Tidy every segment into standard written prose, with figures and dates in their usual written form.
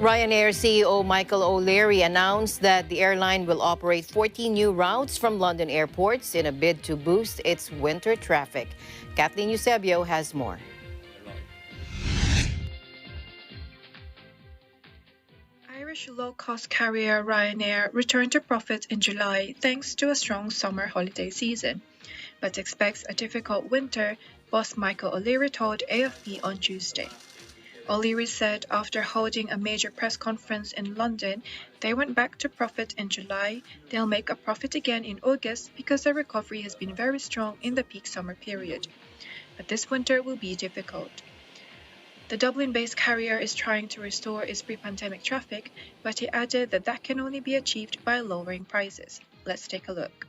Ryanair CEO Michael O'Leary announced that the airline will operate 14 new routes from London airports in a bid to boost its winter traffic. Kathleen Eusebio has more. Irish low-cost carrier Ryanair returned to profit in July thanks to a strong summer holiday season, but expects a difficult winter, boss Michael O'Leary told AFP on Tuesday. O'Leary said after holding a major press conference in London, they went back to profit in July. They'll make a profit again in August because the recovery has been very strong in the peak summer period. But this winter will be difficult. The Dublin-based carrier is trying to restore its pre-pandemic traffic, but he added that can only be achieved by lowering prices. Let's take a look.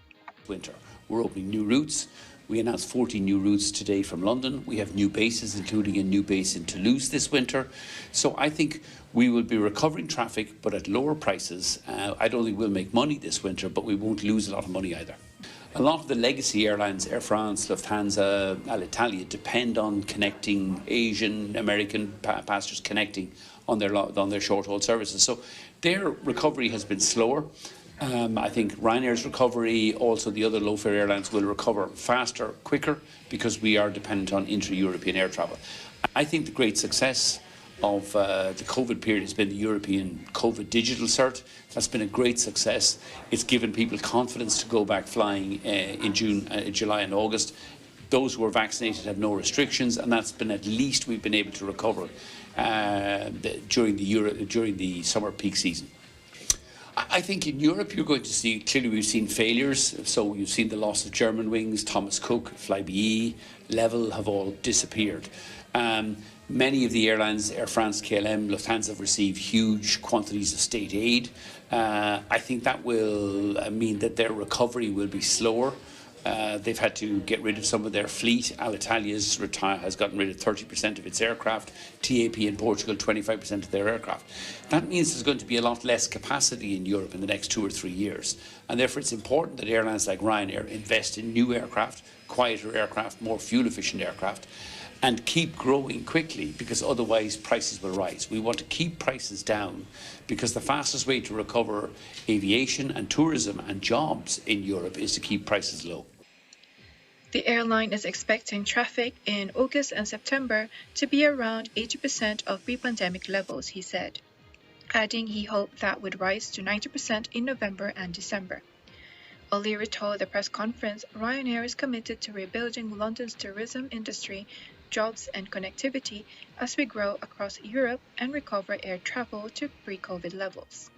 Winter. We're opening new routes. We announced 40 new routes today from London. We have new bases, including a new base in Toulouse this winter. So I think we will be recovering traffic, but at lower prices. I don't think we'll make money this winter, but we won't lose a lot of money either. A lot of the legacy airlines, Air France, Lufthansa, Alitalia, depend on connecting Asian, American passengers connecting on their short-haul services. So their recovery has been slower. I think Ryanair's recovery, also the other low-fare airlines, will recover faster, quicker, because we are dependent on intra-European air travel. I think the great success of the COVID period has been the European COVID digital cert. That's been a great success. It's given people confidence to go back flying in June, July and August. Those who are vaccinated have no restrictions, and that's been at least we've been able to recover during the summer peak season. I think in Europe you're going to see, clearly we've seen failures. So you've seen the loss of Germanwings, Thomas Cook, Flybe, Level have all disappeared. Many of the airlines, Air France, KLM, Lufthansa, have received huge quantities of state aid. I think that will mean that their recovery will be slower. They've had to get rid of some of their fleet. Alitalia has gotten rid of 30% of its aircraft. TAP in Portugal, 25% of their aircraft. That means there's going to be a lot less capacity in Europe in the next 2 or 3 years. And therefore it's important that airlines like Ryanair invest in new aircraft, quieter aircraft, more fuel-efficient aircraft, and keep growing quickly, because otherwise prices will rise. We want to keep prices down because the fastest way to recover aviation and tourism and jobs in Europe is to keep prices low. The airline is expecting traffic in August and September to be around 80% of pre-pandemic levels, he said, adding he hoped that would rise to 90% in November and December. O'Leary told the press conference Ryanair is committed to rebuilding London's tourism industry, jobs and connectivity as we grow across Europe and recover air travel to pre-COVID levels.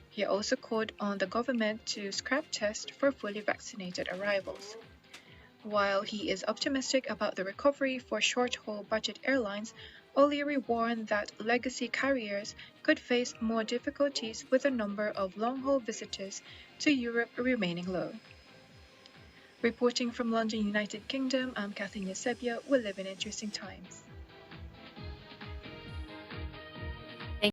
He also called on the government to scrap tests for fully vaccinated arrivals. While he is optimistic about the recovery for short-haul budget airlines, O'Leary warned that legacy carriers could face more difficulties with the number of long-haul visitors to Europe remaining low. Reporting from London, United Kingdom, I'm Kathleen Eusebio. We live in interesting times.